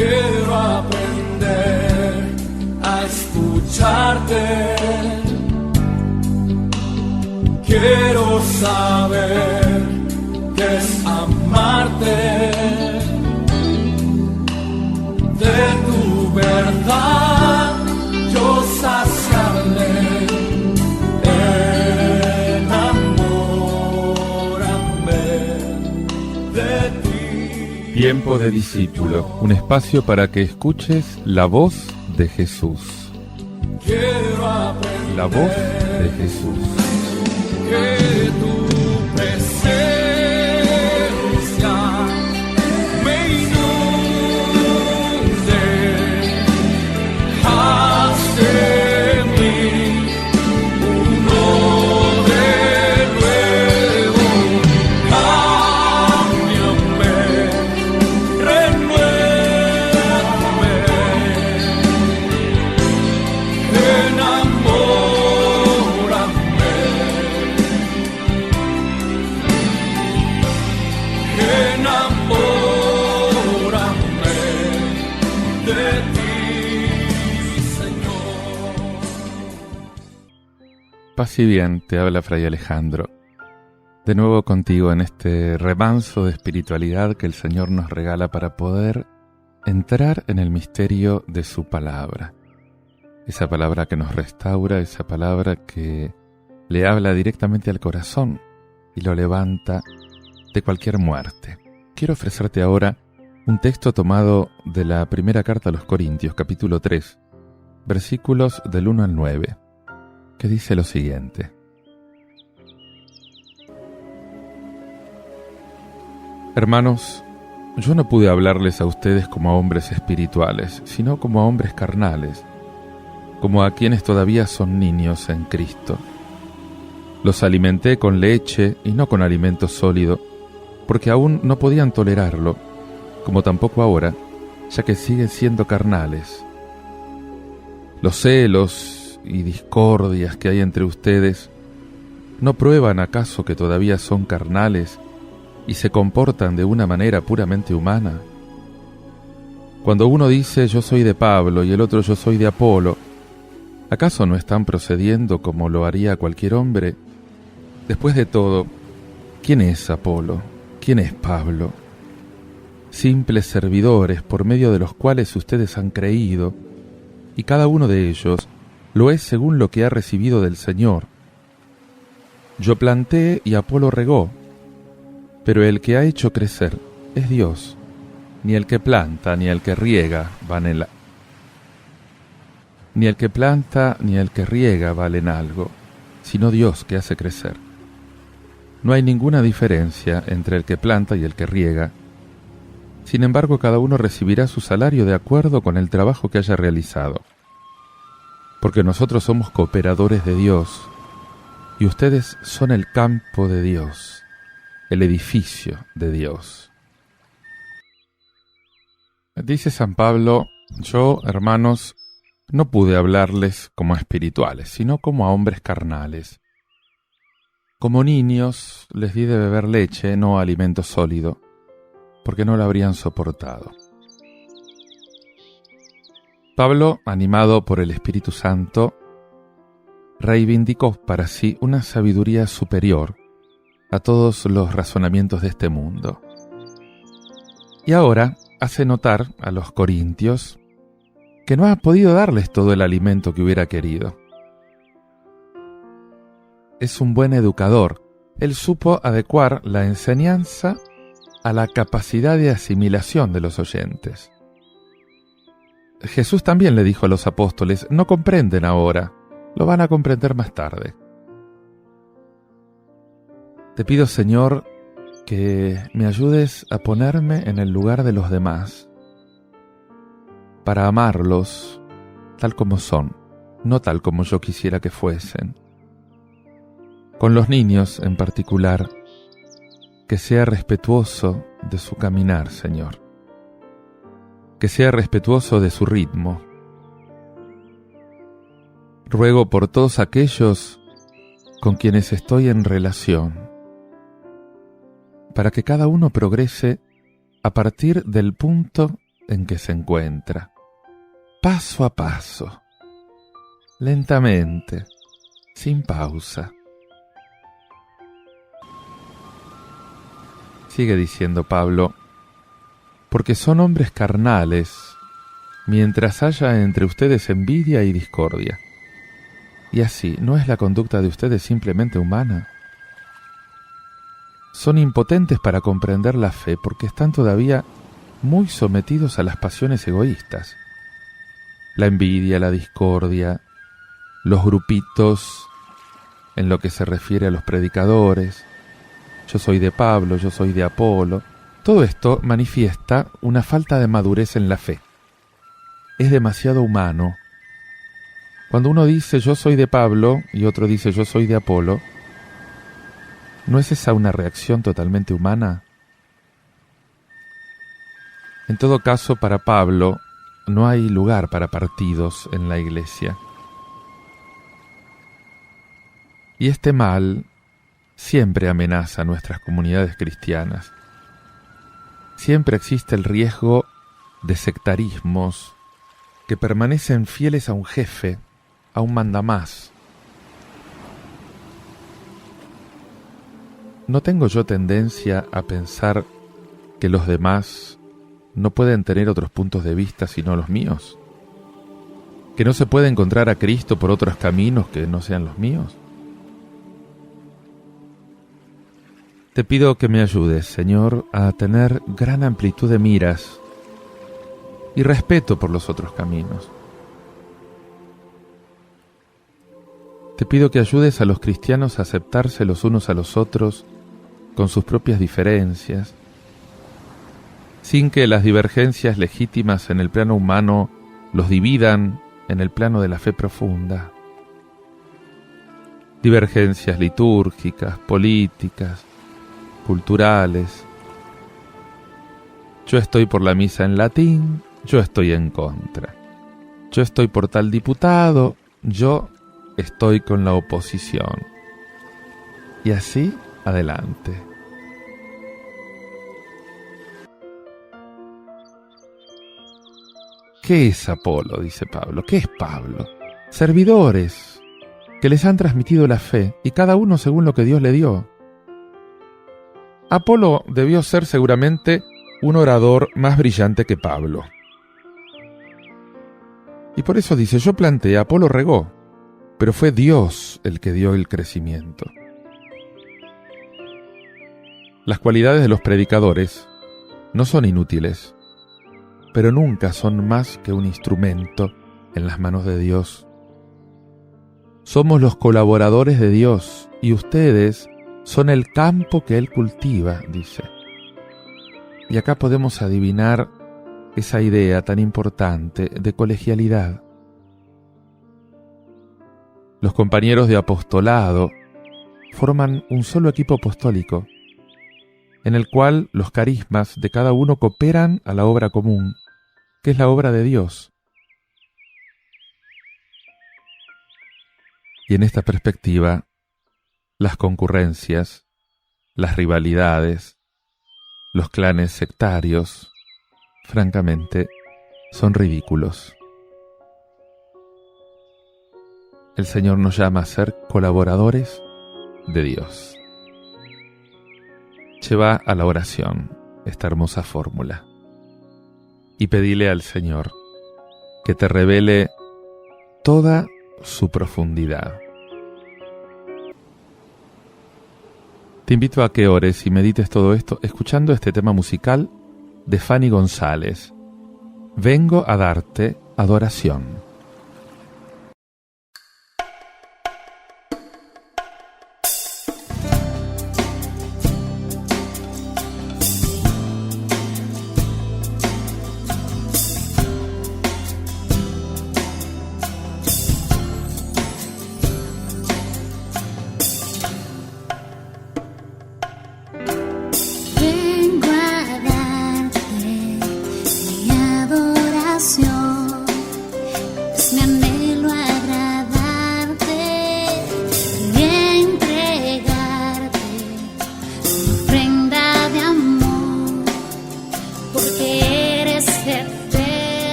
Quiero aprender a escucharte. Quiero saber qué es amarte. De tu verdad yo saciarme. Enamórame de ti. Tiempo de discípulo, un espacio para que escuches la voz de Jesús. Quiero aprender La voz de Jesús. que tu presencia me inunde. Haz de mí uno de nuevo. Cámbiame, renuévame. Enamórame de ti, Señor. Paz y bien, te habla Fray Alejandro. De nuevo contigo en este remanso de espiritualidad que el Señor nos regala para poder entrar en el misterio de su palabra. Esa palabra que nos restaura, esa palabra que le habla directamente al corazón y lo levanta de cualquier muerte. Quiero ofrecerte ahora un texto tomado de la primera carta a los Corintios, capítulo 3, versículos del 1 al 9, que dice lo siguiente. Hermanos, yo no pude hablarles a ustedes como a hombres espirituales, sino como a hombres carnales, como a quienes todavía son niños en Cristo. Los alimenté con leche y no con alimento sólido, porque aún no podían tolerarlo, como tampoco ahora, ya que siguen siendo carnales. Los celos y discordias que hay entre ustedes, ¿no prueban acaso que todavía son carnales y se comportan de una manera puramente humana? Cuando uno dice yo soy de Pablo y el otro yo soy de Apolo, ¿acaso no están procediendo como lo haría cualquier hombre? Después de todo, ¿quién es Apolo? ¿Quién es Pablo? Simples servidores por medio de los cuales ustedes han creído, y cada uno de ellos lo es según lo que ha recibido del Señor. Yo planté y Apolo regó, pero el que ha hecho crecer es Dios. Ni el que planta ni el que riega valen algo, sino Dios que hace crecer. No hay ninguna diferencia entre el que planta y el que riega. Sin embargo, cada uno recibirá su salario de acuerdo con el trabajo que haya realizado. Porque nosotros somos cooperadores de Dios, y ustedes son el campo de Dios, el edificio de Dios. Dice San Pablo, yo, hermanos, no pude hablarles como a espirituales, sino como a hombres carnales. Como niños les di de beber leche, no alimento sólido, porque no lo habrían soportado. Pablo, animado por el Espíritu Santo, reivindicó para sí una sabiduría superior a todos los razonamientos de este mundo. Y ahora hace notar a los corintios que no ha podido darles todo el alimento que hubiera querido. Es un buen educador. Él supo adecuar la enseñanza a la capacidad de asimilación de los oyentes. Jesús también le dijo a los apóstoles, no comprenden ahora, lo van a comprender más tarde. Te pido, Señor, que me ayudes a ponerme en el lugar de los demás, para amarlos tal como son, no tal como yo quisiera que fuesen. Con los niños en particular, que sea respetuoso de su caminar, Señor. Que sea respetuoso de su ritmo. Ruego por todos aquellos con quienes estoy en relación, para que cada uno progrese a partir del punto en que se encuentra, paso a paso, lentamente, sin pausa. Sigue diciendo Pablo, porque son hombres carnales, mientras haya entre ustedes envidia y discordia. Y así, ¿no es la conducta de ustedes simplemente humana? Son impotentes para comprender la fe porque están todavía muy sometidos a las pasiones egoístas. La envidia, la discordia, los grupitos, en lo que se refiere a los predicadores, yo soy de Pablo, yo soy de Apolo, todo esto manifiesta una falta de madurez en la fe. Es demasiado humano. Cuando uno dice yo soy de Pablo y otro dice yo soy de Apolo, ¿no es esa una reacción totalmente humana? En todo caso, para Pablo, no hay lugar para partidos en la iglesia. Y este mal siempre amenaza a nuestras comunidades cristianas. Siempre existe el riesgo de sectarismos que permanecen fieles a un jefe, a un mandamás. ¿No tengo yo tendencia a pensar que los demás no pueden tener otros puntos de vista sino los míos? ¿Que no se puede encontrar a Cristo por otros caminos que no sean los míos? Te pido que me ayudes, Señor, a tener gran amplitud de miras y respeto por los otros caminos. Te pido que ayudes a los cristianos a aceptarse los unos a los otros con sus propias diferencias, sin que las divergencias legítimas en el plano humano los dividan en el plano de la fe profunda. Divergencias litúrgicas, políticas, culturales. Yo estoy por la misa en latín, yo estoy en contra. Yo estoy por tal diputado, yo estoy con la oposición. Y así adelante. ¿Qué es Apolo?, dice Pablo. ¿Qué es Pablo? Servidores que les han transmitido la fe, y cada uno según lo que Dios le dio. Apolo debió ser seguramente un orador más brillante que Pablo. Y por eso dice, yo planté, Apolo regó, pero fue Dios el que dio el crecimiento. Las cualidades de los predicadores no son inútiles, pero nunca son más que un instrumento en las manos de Dios. Somos los colaboradores de Dios y ustedes son el campo que Él cultiva, dice. Y acá podemos adivinar esa idea tan importante de colegialidad. Los compañeros de apostolado forman un solo equipo apostólico, en el cual los carismas de cada uno cooperan a la obra común, que es la obra de Dios. Y en esta perspectiva, las concurrencias, las rivalidades, los clanes sectarios, francamente, son ridículos. El Señor nos llama a ser colaboradores de Dios. Lleva a la oración esta hermosa fórmula y pedile al Señor que te revele toda su profundidad. Te invito a que ores y medites todo esto escuchando este tema musical de Fanny González. Vengo a darte adoración.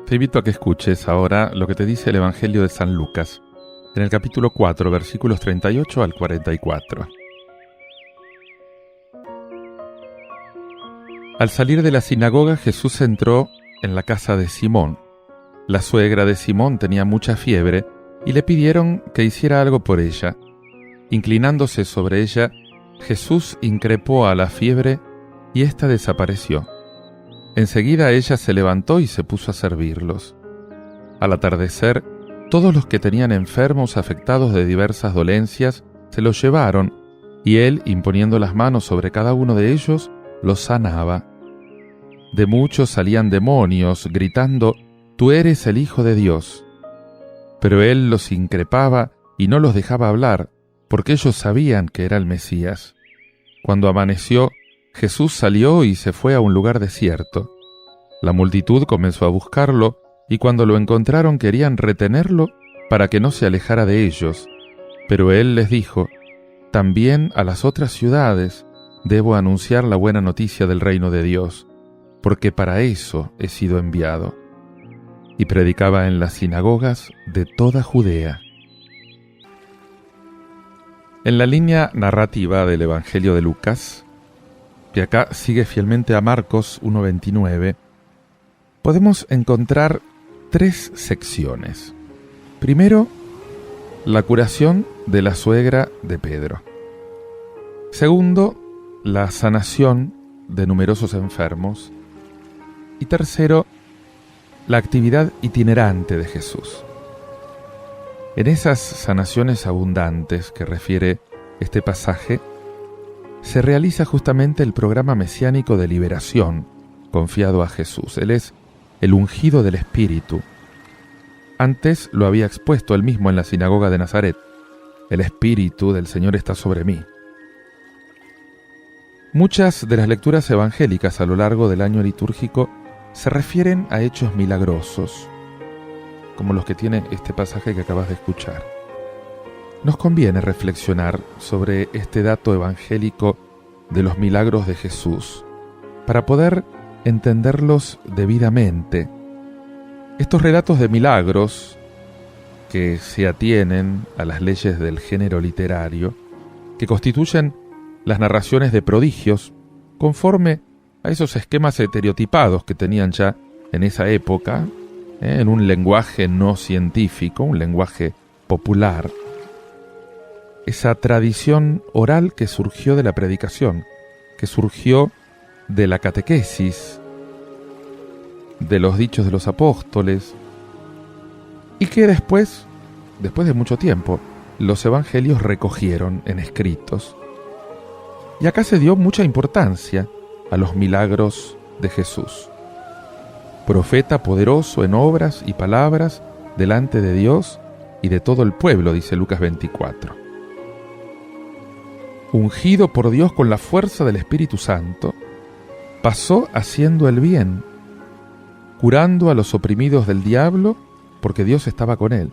Te invito a que escuches ahora lo que te dice el Evangelio de San Lucas, en el capítulo 4, versículos 38 al 44. Al salir de la sinagoga, Jesús entró en la casa de Simón. La suegra de Simón tenía mucha fiebre y le pidieron que hiciera algo por ella. Inclinándose sobre ella, Jesús increpó a la fiebre y ésta desapareció. Enseguida ella se levantó y se puso a servirlos. Al atardecer, todos los que tenían enfermos afectados de diversas dolencias se los llevaron, y él, imponiendo las manos sobre cada uno de ellos, los sanaba. De muchos salían demonios, gritando: «Tú eres el Hijo de Dios». Pero él los increpaba y no los dejaba hablar, porque ellos sabían que era el Mesías. Cuando amaneció, Jesús salió y se fue a un lugar desierto. La multitud comenzó a buscarlo, y cuando lo encontraron querían retenerlo para que no se alejara de ellos. Pero él les dijo: «También a las otras ciudades debo anunciar la buena noticia del reino de Dios, porque para eso he sido enviado». Y predicaba en las sinagogas de toda Judea. En la línea narrativa del Evangelio de Lucas, que acá sigue fielmente a Marcos 1:29, podemos encontrar tres secciones. Primero, la curación de la suegra de Pedro. Segundo, la sanación de numerosos enfermos. Y tercero, la actividad itinerante de Jesús. En esas sanaciones abundantes que refiere este pasaje, se realiza justamente el programa mesiánico de liberación confiado a Jesús. Él es el ungido del Espíritu. Antes lo había expuesto él mismo en la sinagoga de Nazaret: «El Espíritu del Señor está sobre mí». Muchas de las lecturas evangélicas a lo largo del año litúrgico se refieren a hechos milagrosos, como los que tiene este pasaje que acabas de escuchar. Nos conviene reflexionar sobre este dato evangélico de los milagros de Jesús para poder entenderlos debidamente. Estos relatos de milagros, que se atienen a las leyes del género literario, que constituyen las narraciones de prodigios conforme a esos esquemas estereotipados que tenían ya en esa época, en un lenguaje no científico, un lenguaje popular. Esa tradición oral que surgió de la predicación, que surgió de la catequesis, de los dichos de los apóstoles, y que después después de mucho tiempo, los evangelios recogieron en escritos. Y acá se dio mucha importancia a los milagros de Jesús. Profeta poderoso en obras y palabras delante de Dios y de todo el pueblo, dice Lucas 24. Ungido por Dios con la fuerza del Espíritu Santo, pasó haciendo el bien, curando a los oprimidos del diablo, porque Dios estaba con él,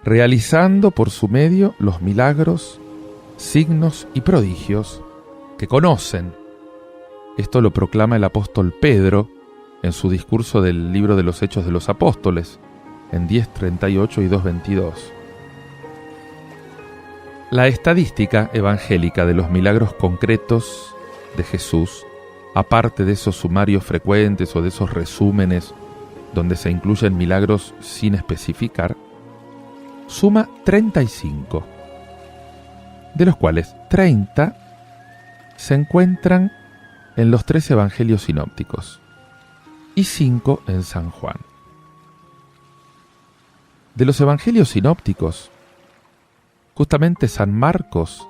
realizando por su medio los milagros, signos y prodigios que conocen. Esto lo proclama el apóstol Pedro en su discurso del libro de los Hechos de los Apóstoles, en 10:38 y 2:22. La estadística evangélica de los milagros concretos de Jesús, aparte de esos sumarios frecuentes o de esos resúmenes donde se incluyen milagros sin especificar, suma 35, de los cuales 30 se encuentran en los 3 evangelios sinópticos y 5 en San Juan. De los evangelios sinópticos, justamente San Marcos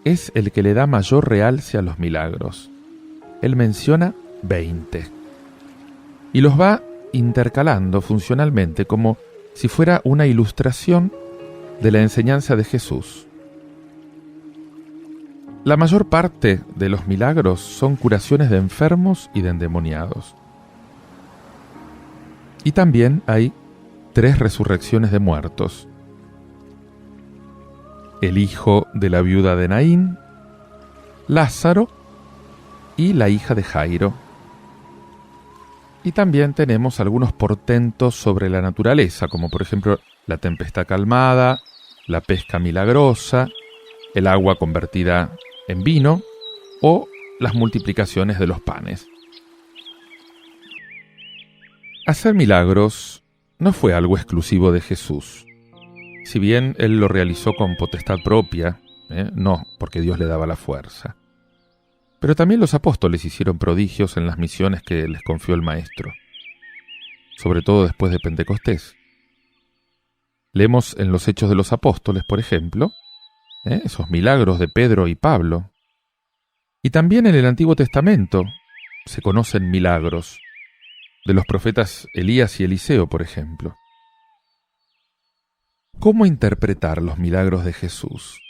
es el que le da mayor realce a los milagros. Él menciona 20 y los va intercalando funcionalmente como si fuera una ilustración de la enseñanza de Jesús. La mayor parte de los milagros son curaciones de enfermos y de endemoniados. Y también hay 3 resurrecciones de muertos. El hijo de la viuda de Naín, Lázaro y la hija de Jairo. Y también tenemos algunos portentos sobre la naturaleza, como por ejemplo la tempestad calmada, la pesca milagrosa, el agua convertida en vino o las multiplicaciones de los panes. Hacer milagros no fue algo exclusivo de Jesús. Si bien él lo realizó con potestad propia, no porque Dios le daba la fuerza. Pero también los apóstoles hicieron prodigios en las misiones que les confió el Maestro, sobre todo después de Pentecostés. Leemos en los Hechos de los Apóstoles, por ejemplo, esos milagros de Pedro y Pablo. Y también en el Antiguo Testamento se conocen milagros de los profetas Elías y Eliseo, por ejemplo. ¿Cómo interpretar los milagros de Jesús?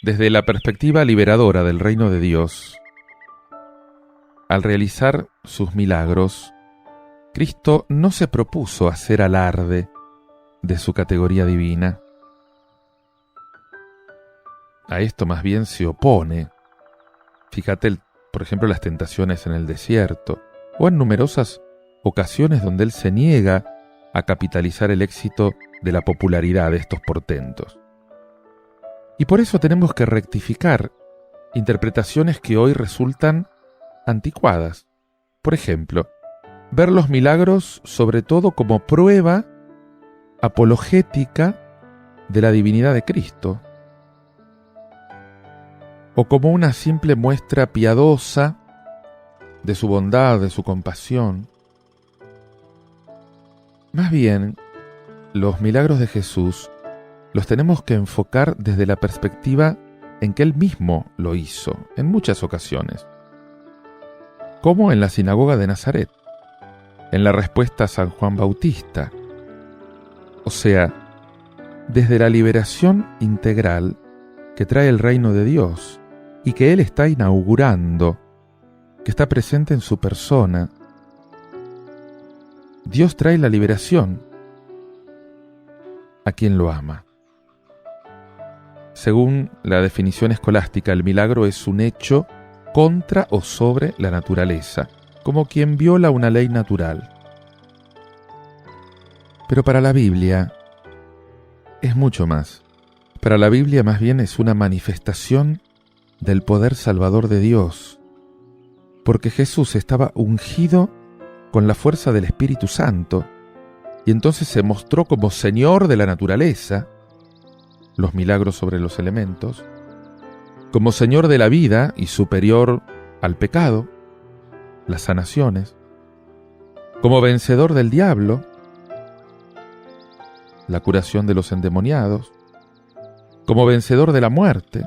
Desde la perspectiva liberadora del reino de Dios, al realizar sus milagros, Cristo no se propuso hacer alarde de su categoría divina. A esto más bien se opone. Fíjate, por ejemplo, las tentaciones en el desierto, o en numerosas ocasiones donde él se niega a capitalizar el éxito de la popularidad de estos portentos. Y por eso tenemos que rectificar interpretaciones que hoy resultan anticuadas. Por ejemplo, ver los milagros sobre todo como prueba apologética de la divinidad de Cristo, o como una simple muestra piadosa de su bondad, de su compasión. Más bien, los milagros de Jesús los tenemos que enfocar desde la perspectiva en que Él mismo lo hizo en muchas ocasiones, como en la sinagoga de Nazaret, en la respuesta a San Juan Bautista, o sea, desde la liberación integral que trae el reino de Dios y que Él está inaugurando, que está presente en su persona. Dios trae la liberación a quien lo ama. Según la definición escolástica, el milagro es un hecho contra o sobre la naturaleza, como quien viola una ley natural. Pero para la Biblia es mucho más. Para la Biblia más bien es una manifestación del poder salvador de Dios, porque Jesús estaba ungido con la fuerza del Espíritu Santo, y entonces se mostró como Señor de la naturaleza, los milagros sobre los elementos, como Señor de la vida y superior al pecado, las sanaciones, como vencedor del diablo, la curación de los endemoniados, como vencedor de la muerte,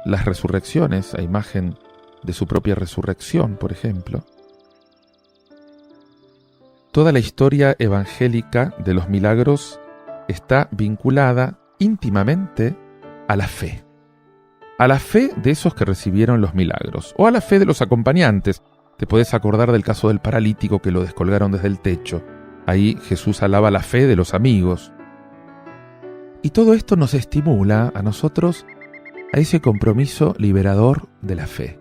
las resurrecciones, a imagen de su propia resurrección, por ejemplo. Toda la historia evangélica de los milagros está vinculada íntimamente a la fe de esos que recibieron los milagros, o a la fe de los acompañantes. Te podés acordar del caso del paralítico que lo descolgaron desde el techo. Ahí Jesús alaba la fe de los amigos. Y todo esto nos estimula a nosotros a ese compromiso liberador de la fe.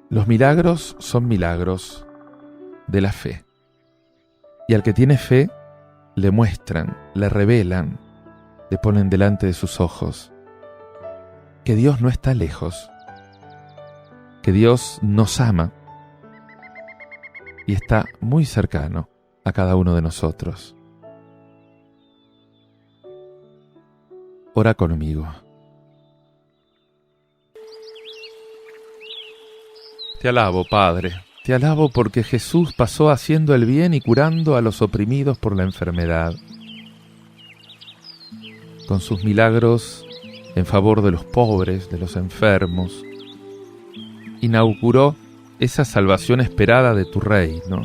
Los milagros son milagros de la fe. Y al que tiene fe, le muestran, le revelan, le ponen delante de sus ojos que Dios no está lejos, que Dios nos ama y está muy cercano a cada uno de nosotros. Ora conmigo. Te alabo, Padre, te alabo porque Jesús pasó haciendo el bien y curando a los oprimidos por la enfermedad. Con sus milagros en favor de los pobres, de los enfermos, inauguró esa salvación esperada de tu reino,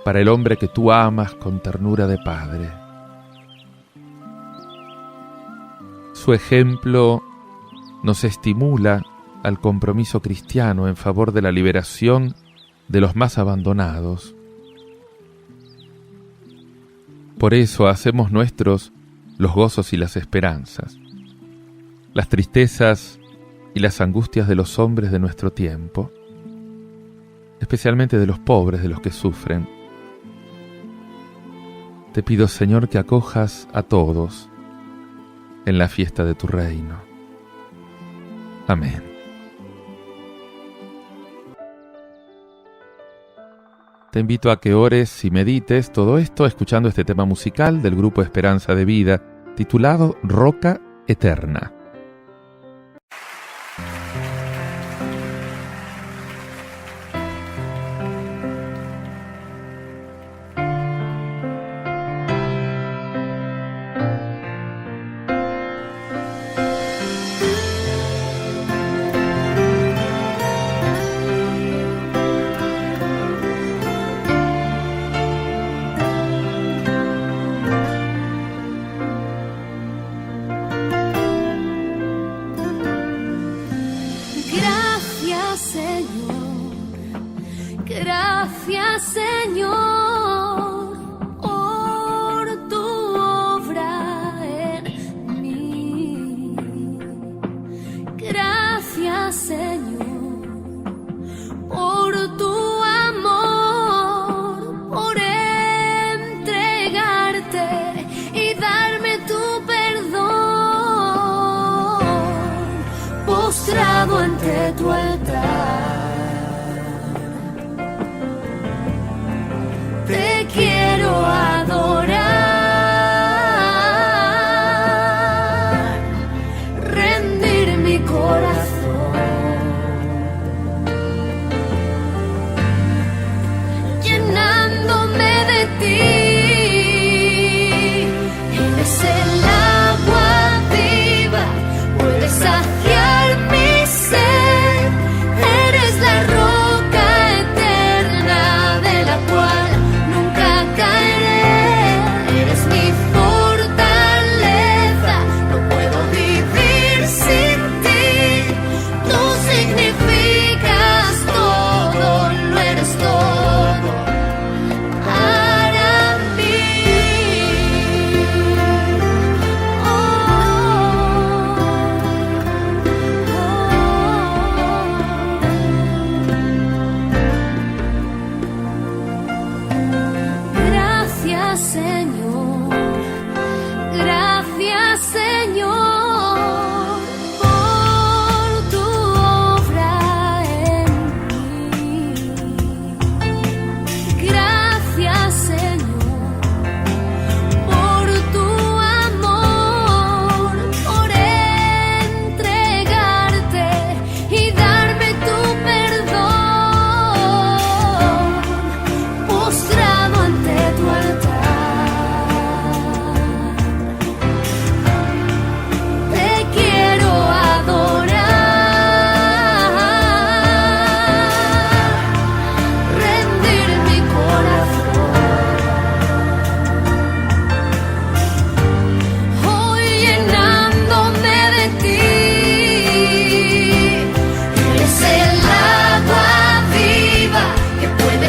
para el hombre que tú amas con ternura de Padre. Su ejemplo nos estimula al compromiso cristiano en favor de la liberación de los más abandonados. Por eso hacemos nuestros los gozos y las esperanzas, las tristezas y las angustias de los hombres de nuestro tiempo, especialmente de los pobres, de los que sufren. Te pido, Señor, que acojas a todos en la fiesta de tu reino. Amén. Te invito a que ores y medites todo esto escuchando este tema musical del grupo Esperanza de Vida, titulado Roca Eterna. Gracias, Señor, por tu obra en mí. Gracias, Señor, por tu amor, por entregarte y darme tu perdón. Postrado ante tu altar,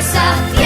desafiar.